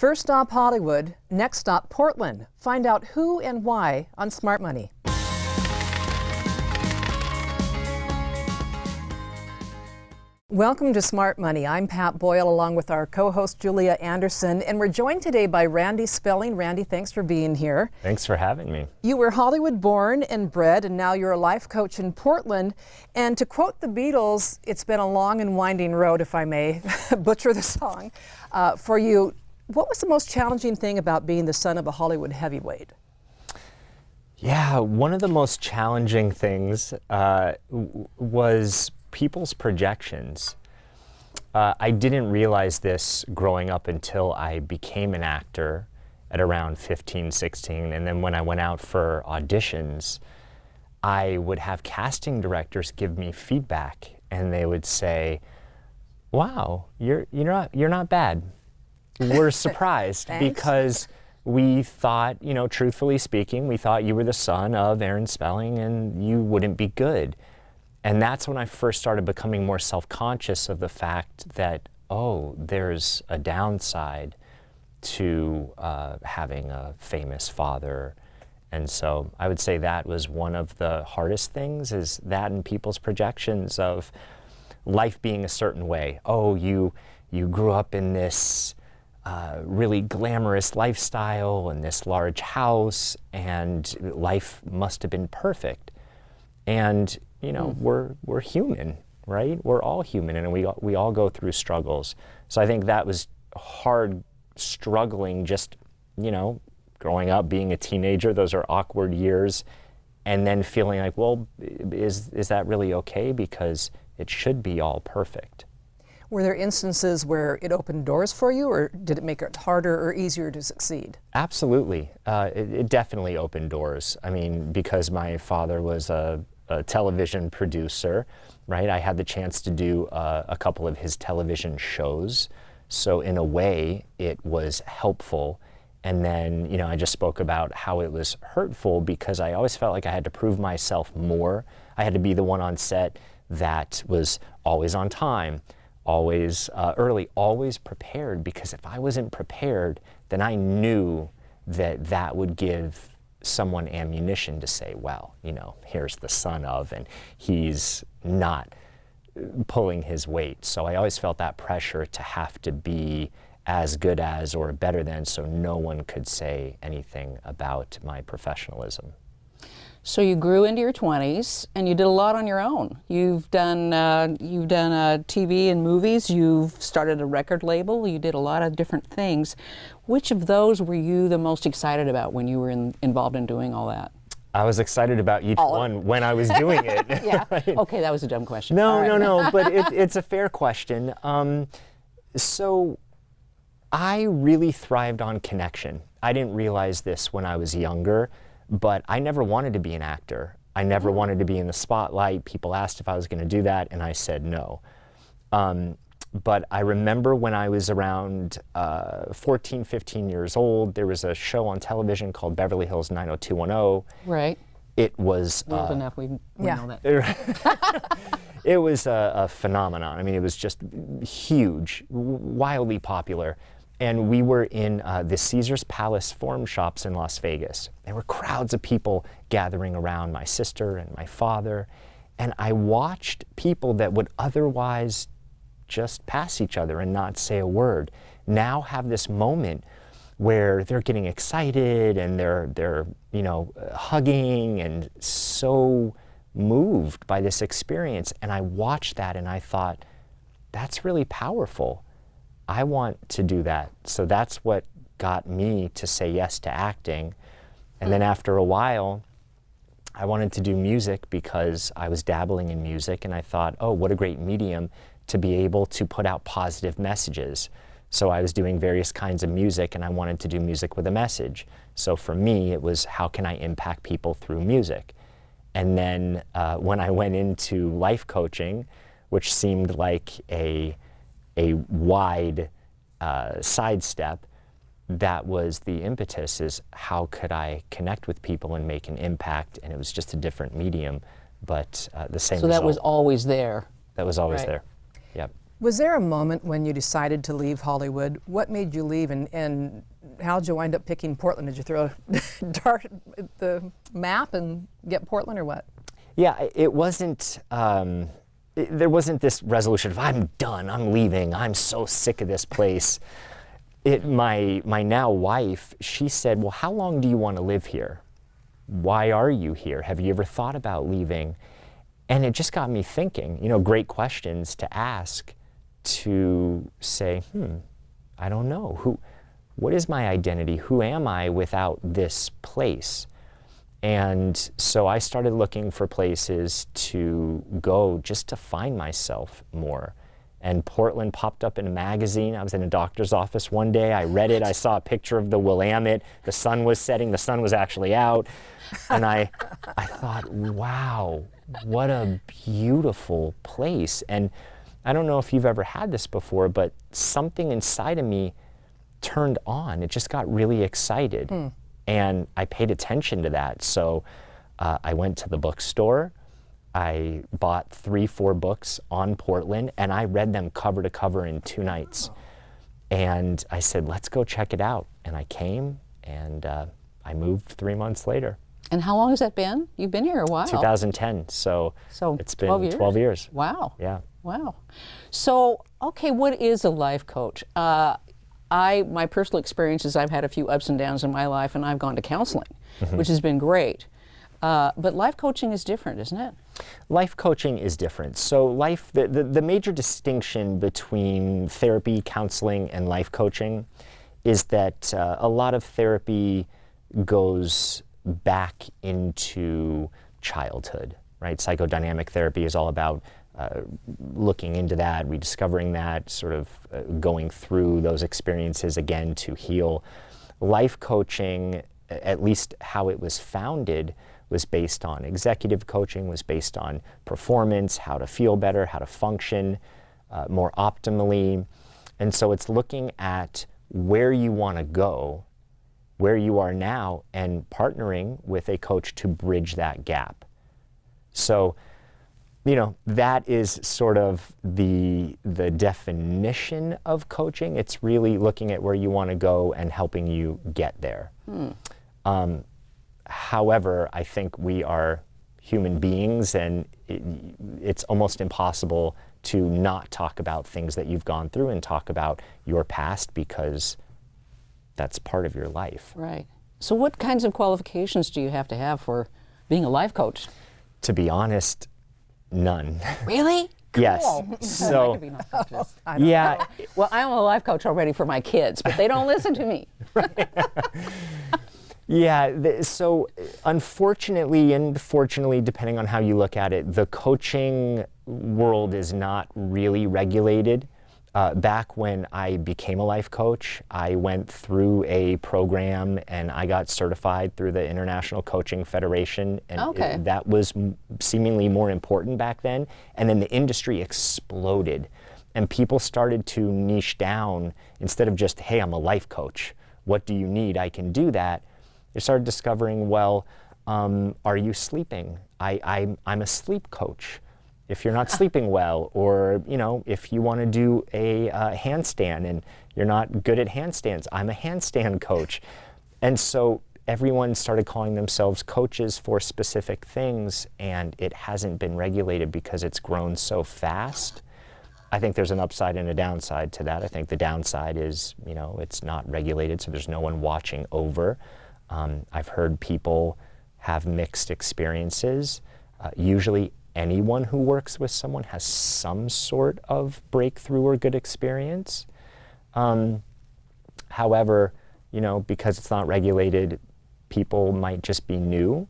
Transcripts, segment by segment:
First stop Hollywood, next stop Portland. Find out who and why on Smart Money. Welcome to Smart Money. I'm Pat Boyle along with our co-host Julia Anderson, and we're joined today by Randy Spelling. Randy, thanks for being here. Thanks for having me. You were Hollywood born and bred, and now you're a life coach in Portland. And to quote the Beatles, it's been a long and winding road, if I may butcher the song, for you. What was the most challenging thing about being the son of a Hollywood heavyweight? Yeah, one of the most challenging things was people's projections. I didn't realize this growing up until I became an actor at around 15, 16. And then when I went out for auditions, I would have casting directors give me feedback, and they would say, "Wow, you're not bad. We're surprised because we thought, truthfully speaking, we thought you were the son of Aaron Spelling and you wouldn't be good." And that's when I first started becoming more self-conscious of the fact that, there's a downside to having a famous father. And so I would say that was one of the hardest things, is that and people's projections of life being a certain way. You grew up in this really glamorous lifestyle and this large house, and life must have been perfect. And we're human, right? We're all human, and we all go through struggles. So I think that was hard, struggling, just growing up, being a teenager. Those are awkward years, and then feeling like, well, is that really okay? Because it should be all perfect. Were there instances where it opened doors for you, or did it make it harder or easier to succeed? Absolutely. It definitely opened doors. I mean, because my father was a television producer, right? I had the chance to do a couple of his television shows. So in a way, it was helpful. And then, I just spoke about how it was hurtful because I always felt like I had to prove myself more. I had to be the one on set that was always on time, always early, always prepared, because if I wasn't prepared, then I knew that would give someone ammunition to say, well, here's the son of, and he's not pulling his weight. So I always felt that pressure to have to be as good as or better than, so no one could say anything about my professionalism. So you grew into your 20s, and you did a lot on your own. You've done TV and movies. You've started a record label. You did a lot of different things. Which of those were you the most excited about when you were involved in doing all that? I was excited about each one when I was doing it. Yeah. Right? Okay, that was a dumb question. No, but it's a fair question. So I really thrived on connection. I didn't realize this when I was younger, but I never wanted to be an actor. I never wanted to be in the spotlight. People asked if I was going to do that, and I said no. But I remember when I was around 14, 15 years old, there was a show on television called Beverly Hills 90210. Right. It was... Old enough, we know that. It was a phenomenon. I mean, it was just huge, wildly popular. And we were in the Caesars Palace Forum Shops in Las Vegas. There were crowds of people gathering around my sister and my father. And I watched people that would otherwise just pass each other and not say a word now have this moment where they're getting excited and they're hugging and so moved by this experience. And I watched that and I thought, that's really powerful. I want to do that. So that's what got me to say yes to acting. And then after a while, I wanted to do music because I was dabbling in music, and I thought, what a great medium to be able to put out positive messages. So I was doing various kinds of music, and I wanted to do music with a message. So for me, it was, how can I impact people through music? And then when I went into life coaching, which seemed like a wide sidestep, that was the impetus, is how could I connect with people and make an impact? And it was just a different medium, but the same result. So that was always there. That was always there. Yep. Was there a moment when you decided to leave Hollywood? What made you leave, and how'd you wind up picking Portland? Did you throw a dart at the map and get Portland, or what? Yeah, it wasn't, there wasn't this resolution of, I'm done, I'm leaving, I'm so sick of this place. My now wife, she said, well, how long do you want to live here? Why are you here? Have you ever thought about leaving? And it just got me thinking, great questions to ask, to say, I don't know. What is my identity? Who am I without this place? And so I started looking for places to go just to find myself more. And Portland popped up in a magazine. I was in a doctor's office one day. I read it. I saw a picture of the Willamette. The sun was setting. The sun was actually out. And I thought, wow, what a beautiful place. And I don't know if you've ever had this before, but something inside of me turned on. It just got really excited. And I paid attention to that. So I went to the bookstore. I bought 3-4 books on Portland, and I read them cover to cover in 2 nights. And I said, let's go check it out. And I came, and I moved 3 months later. And how long has that been? You've been here a while. 2010, so it's been 12 years. Wow. Yeah. Wow. So, okay, what is a life coach? My personal experience is I've had a few ups and downs in my life, and I've gone to counseling, which has been great. But life coaching is different, isn't it? Life coaching is different. So the major distinction between therapy, counseling, and life coaching is that a lot of therapy goes back into childhood, right? Psychodynamic therapy is all about looking into that, rediscovering that, sort of going through those experiences again to heal. Life coaching, at least how it was founded, was based on executive coaching, was based on performance, how to feel better, how to function more optimally. And so it's looking at where you want to go, where you are now, and partnering with a coach to bridge that gap. So, that is sort of the definition of coaching. It's really looking at where you want to go and helping you get there. However, I think we are human beings, and it's almost impossible to not talk about things that you've gone through and talk about your past, because that's part of your life. Right. So what kinds of qualifications do you have to have for being a life coach? To be honest, none. Really? Yes. Cool. So, I could be life coaches. yeah. Well, I'm a life coach already for my kids, but they don't listen to me. Yeah, so unfortunately and fortunately, depending on how you look at it, the coaching world is not really regulated. Back when I became a life coach, I went through a program and I got certified through the International Coaching Federation, and that was seemingly more important back then. And then the industry exploded, and people started to niche down. Instead of just, hey, I'm a life coach, what do you need? I can do that. They started discovering, well, are you sleeping? I'm a sleep coach. If you're not sleeping well, or if you want to do a handstand and you're not good at handstands, I'm a handstand coach. And so everyone started calling themselves coaches for specific things, and it hasn't been regulated because it's grown so fast. I think there's an upside and a downside to that. I think the downside is, it's not regulated, so there's no one watching over. I've heard people have mixed experiences. Usually anyone who works with someone has some sort of breakthrough or good experience. However, because it's not regulated, people might just be new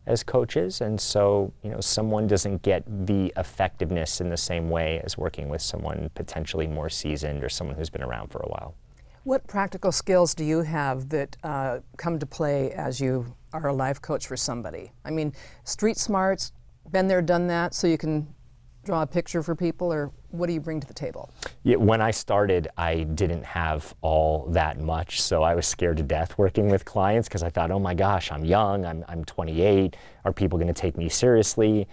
as coaches, and so someone doesn't get the effectiveness in the same way as working with someone potentially more seasoned or someone who's been around for a while. What practical skills do you have that come to play as you are a life coach for somebody? I mean, street smarts, been there, done that, so you can draw a picture for people, or what do you bring to the table? Yeah, when I started, I didn't have all that much, so I was scared to death working with clients because I thought, oh my gosh, I'm young, I'm 28, are people going to take me seriously?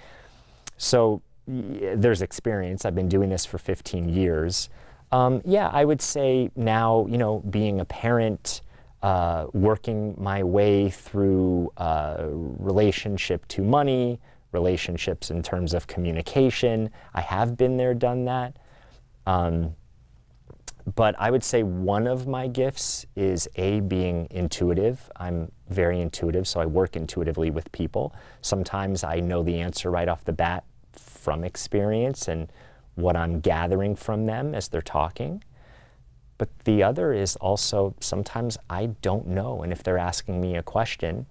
So there's experience. I've been doing this for 15 years. Yeah, I would say now, being a parent, working my way through relationship to money, relationships in terms of communication. I have been there, done that. But I would say one of my gifts is being intuitive. I'm very intuitive, so I work intuitively with people. Sometimes I know the answer right off the bat from experience and what I'm gathering from them as they're talking. But the other is also sometimes I don't know, and if they're asking me a question,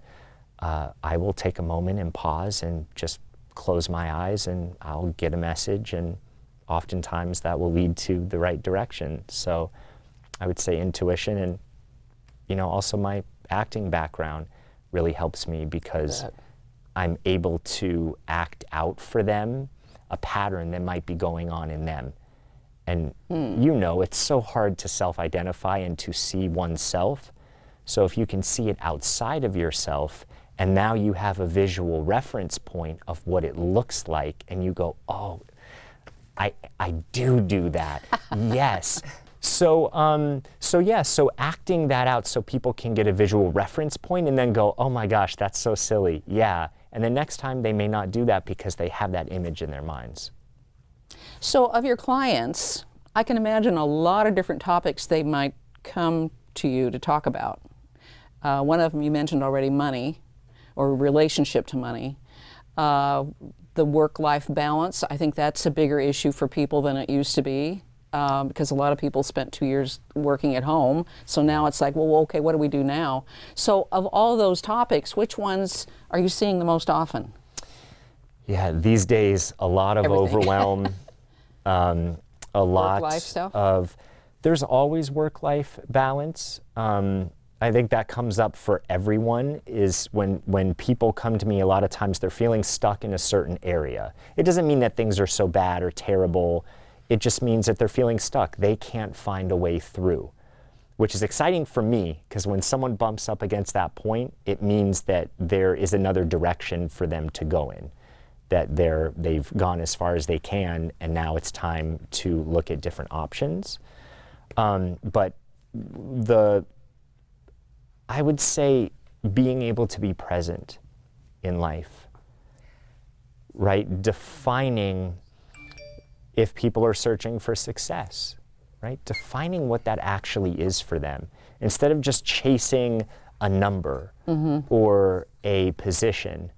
I will take a moment and pause and just close my eyes and I'll get a message, and oftentimes that will lead to the right direction. So I would say intuition, and also my acting background really helps me because I'm able to act out for them a pattern that might be going on in them. And it's so hard to self-identify and to see oneself. So if you can see it outside of yourself, and now you have a visual reference point of what it looks like, and you go, oh, I do that. Yes. So acting that out so people can get a visual reference point and then go, oh my gosh, that's so silly. Yeah. And the next time they may not do that because they have that image in their minds. So of your clients, I can imagine a lot of different topics they might come to you to talk about. One of them you mentioned already, money, or relationship to money. The work-life balance, I think that's a bigger issue for people than it used to be, because a lot of people spent 2 years working at home. So now it's like, well, okay, what do we do now? So of all those topics, which ones are you seeing the most often? Yeah, these days, a lot of Everything. overwhelm, a lot Work-life stuff? of, there's always work-life balance. I think that comes up for everyone, is when people come to me, a lot of times they're feeling stuck in a certain area. It doesn't mean that things are so bad or terrible. It just means that they're feeling stuck. They can't find a way through, which is exciting for me, because when someone bumps up against that point, it means that there is another direction for them to go in, that they've gone as far as they can, and now it's time to look at different options. But I would say being able to be present in life, right? Defining if people are searching for success, right? Defining what that actually is for them. Instead of just chasing a number or a position,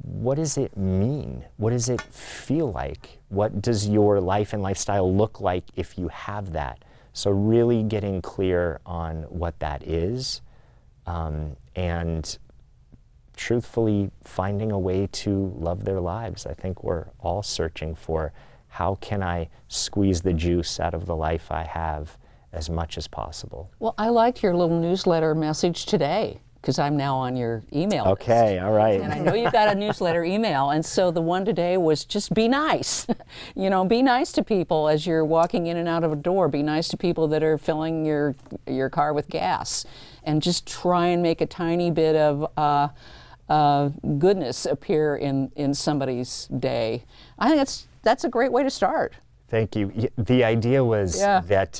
what does it mean? What does it feel like? What does your life and lifestyle look like if you have that? So really getting clear on what that is, and truthfully finding a way to love their lives. I think we're all searching for, how can I squeeze the juice out of the life I have as much as possible? Well, I liked your little newsletter message today, because I'm now on your email list. Okay, all right. And I know you've got a newsletter email, and so the one today was just be nice. Be nice to people as you're walking in and out of a door. Be nice to people that are filling your car with gas, and just try and make a tiny bit of goodness appear in somebody's day. I think that's a great way to start. Thank you. The idea was Yeah. that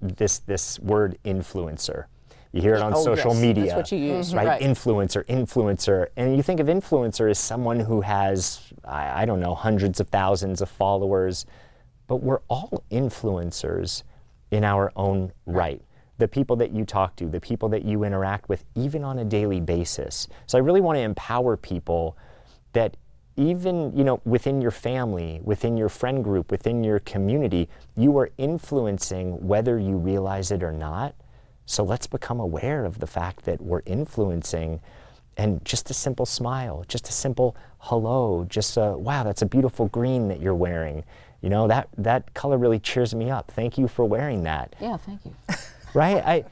this word influencer. You hear it on Oh, social yes, media. that's what you use, right? right. Influencer. And you think of influencer as someone who has, I don't know, hundreds of thousands of followers, but we're all influencers in our own right. The people that you talk to, the people that you interact with, even on a daily basis. So I really want to empower people that even, within your family, within your friend group, within your community, you are influencing whether you realize it or not. So let's become aware of the fact that we're influencing, and just a simple smile, just a simple hello, just a, wow, that's a beautiful green that you're wearing. That color really cheers me up. Thank you for wearing that. Yeah, thank you. Right?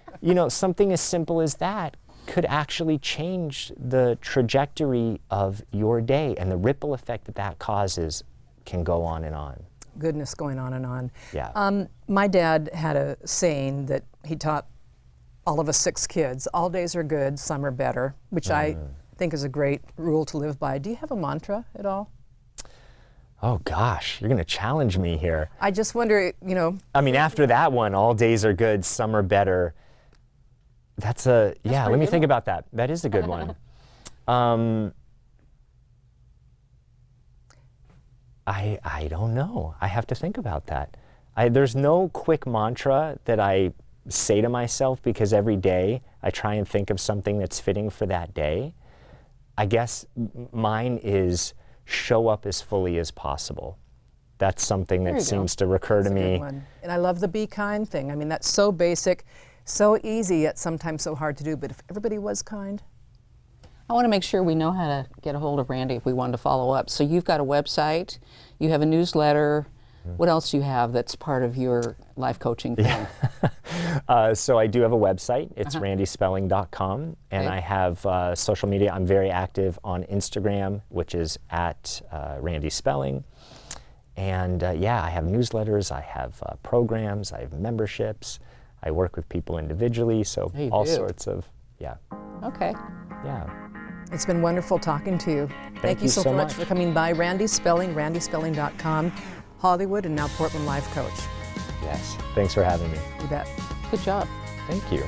Something as simple as that could actually change the trajectory of your day, and the ripple effect that causes can go on and on. Goodness, going on and on. Yeah. My dad had a saying that he taught all of us 6 kids: all days are good, some are better, which I think is a great rule to live by. Do you have a mantra at all? Oh gosh, you're going to challenge me here. I just wonder, I mean, after that one, all days are good, some are better. That's a, yeah, let me think about that. That is a good one. I don't know. I have to think about that. There's no quick mantra that I say to myself because every day I try and think of something that's fitting for that day. I guess mine is show up as fully as possible. That's something that seems to recur to me. And I love the be kind thing. I mean, that's so basic, so easy, yet sometimes so hard to do. But if everybody was kind. I want to make sure we know how to get a hold of Randy if we wanted to follow up. So you've got a website, you have a newsletter. What else do you have that's part of your life coaching thing? So I do have a website. It's randyspelling.com. And I have social media. I'm very active on Instagram, which is at Randy Spelling. And yeah, I have newsletters. I have programs. I have memberships. I work with people individually. So all sorts of, yeah. Okay. Yeah. It's been wonderful talking to you. Thank you so much for coming by. Randy Spelling, randyspelling.com, Hollywood, and now Portland Life Coach. Yes. Thanks for having me. You bet. Good job. Thank you.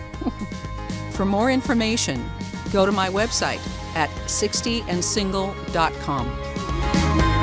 For more information, go to my website at 60andsingle.com.